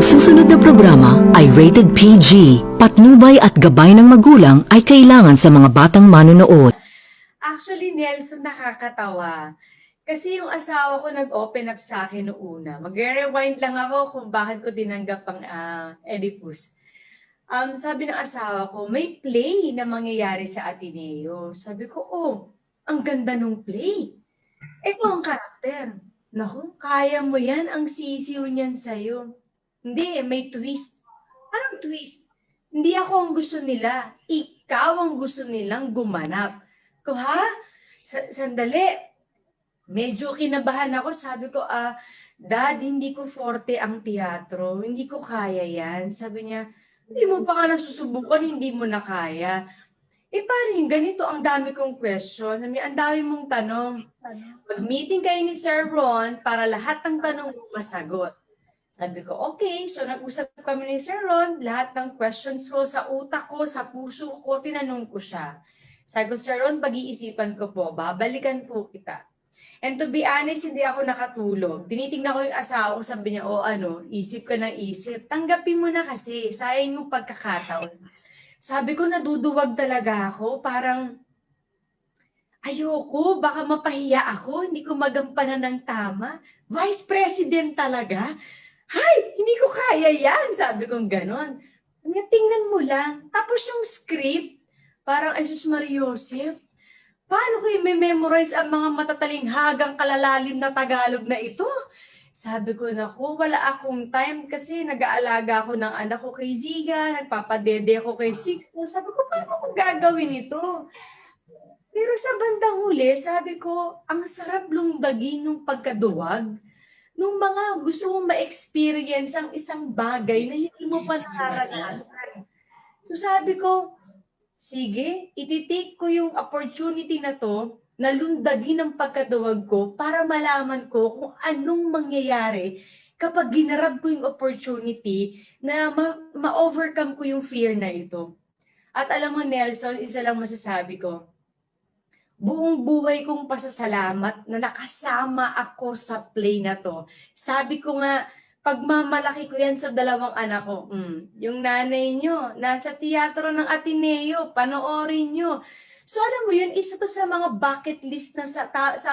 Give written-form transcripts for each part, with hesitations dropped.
susunod na programa ay rated PG. Patnubay at gabay ng magulang ay kailangan sa mga batang manonood. Actually, Nelson, nakakatawa. Kasi yung asawa ko nag-open up sa akin noong una. Magre-rewind lang ako kung bakit ko tinanggap ang Oedipus. Sabi ng asawa ko, may play na mangyayari sa Ateneo. Sabi ko, oh, ang ganda nung play. Ito ang karakter. Naku, kaya mo yan, ang sisiw niyan sa'yo. Hindi, may twist. Anong twist? Hindi ako ang gusto nila. Ikaw ang gusto nilang gumanap. Ko, ha? Sandali. Medyo kinabahan ako. Sabi ko, Dad, hindi ko forte ang teatro. Hindi ko kaya yan. Sabi niya, hindi mo pa nga nasusubukan, hindi mo na kaya. Paano yung ganito? Ang dami kong question. Ang dami mong tanong. Mag-meeting kayo ni Sir Ron para lahat ng tanong mo masagot. Sabi ko, okay. So, nag-usap kami ni Sir Ron. Lahat ng questions ko sa utak ko, sa puso ko, tinanong ko siya. Sabi ko, Sir Ron, pag-iisipan ko po, babalikan po kita. And to be honest, hindi ako nakatulog. Tinitingnan ko yung asawa ko, sabi niya, isip ka ng isip. Tanggapin mo na kasi, sayang yung pagkakataon. Sabi ko, naduduwag talaga ako. Parang, ayoko, baka mapahiya ako, hindi ko magampanan ng tama. Vice President talaga? Hay, hindi ko kaya yan. Sabi kong ganon. Tingnan mo lang. Tapos yung script, parang, ay sus Maria Joseph, paano ko i-memorize ang mga matatalinghagang kalalalim na Tagalog na ito? Sabi ko, naku, wala akong time kasi nag-aalaga ako ng anak ko kay Ziga, nagpapadede ako kay Sixto. Sabi ko, paano ko gagawin ito? Pero sa bandang huli, sabi ko, ang sarap lundagin ng pagkaduwag. Nung mga gusto mong ma-experience ang isang bagay na hindi mo pa nararanasan. So sabi ko, sige, ititake ko yung opportunity na to na lundagin ang pagkaduwag ko para malaman ko kung anong mangyayari kapag ginarab ko yung opportunity na ma-overcome ko yung fear na ito. At alam mo, Nelson, isa lang masasabi ko, buong buhay kong pasasalamat na nakasama ako sa play na to. Sabi ko nga, pagmamalaki ko yan sa dalawang anak ko. Yung nanay nyo, nasa teatro ng Ateneo, panoorin nyo. So alam mo yun, isa to sa mga bucket list na sa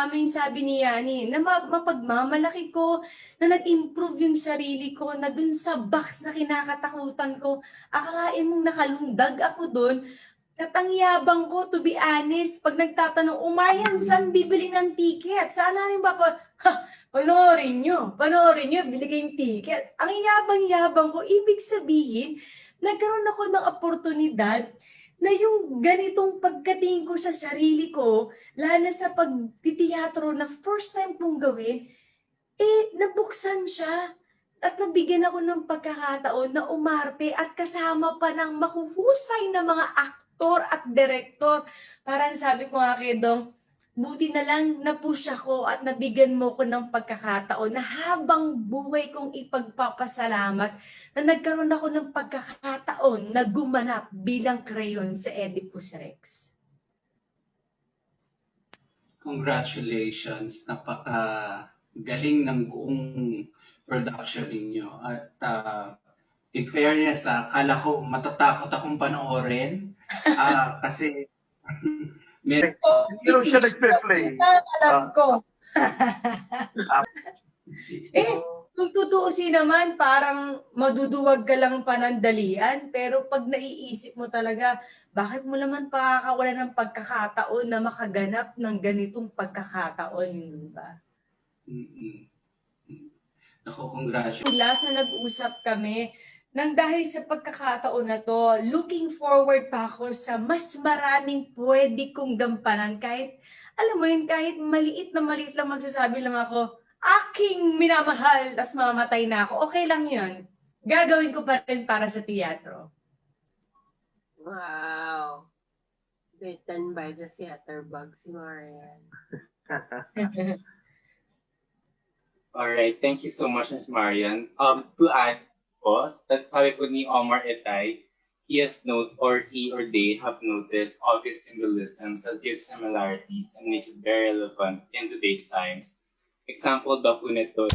amin sabi ni Yani, na mapagmamalaki ko, na nag-improve yung sarili ko, na dun sa box na kinakatakutan ko, akalain mong nakalundag ako dun. At ang yabang ko, to be honest, pag nagtatanong, Marian, saan bibili ng ticket? Saan namin panoorin nyo, bili kayong ticket. Ang yabang-yabang ko, ibig sabihin, nagkaroon ako ng oportunidad na yung ganitong pagkatingin ko sa sarili ko, lalo na sa pagtiteatro na first time kong gawin, nabuksan siya. At nabigyan ako ng pagkakataon na umarte at kasama pa ng mahuhusay na mga aktor at direktor. Parang sabi ko nga kay Dong, buti na lang na-push ako at nabigyan mo ko ng pagkakataon na habang buhay kong ipagpapasalamat na nagkaroon ako ng pagkakataon na gumanap bilang Crayon sa Oedipus Rex. Congratulations, napaka-galing ng buong production ninyo. At in fairness, akala ko matatakot akong panoorin kasi Hindi raw siya nagpe-play. Alam ko. Kung tutuusin naman, parang maduduwag ka lang panandalian. Pero pag naiisip mo talaga, bakit mo naman pakakawalan ng pagkakataon na makaganap ng ganitong pagkakataon, di ba? Ako, congratulations. Last na nag-usap kami, nang dahil sa pagkakataon na to, looking forward pa ako sa mas maraming pwede kong gampanan. Kahit, alam mo yun, kahit maliit lang magsasabi lang ako, aking minamahal, tas mamamatay na ako. Okay lang yun. Gagawin ko pa rin para sa teatro. Wow. Bitten by the theater bug si Marian. Alright, thank you so much, Ms. Marian. To add, that sabi po ni Omar Etay, he or they have noticed obvious symbolisms that give similarities and makes it very relevant in today's times. Example daw po nito.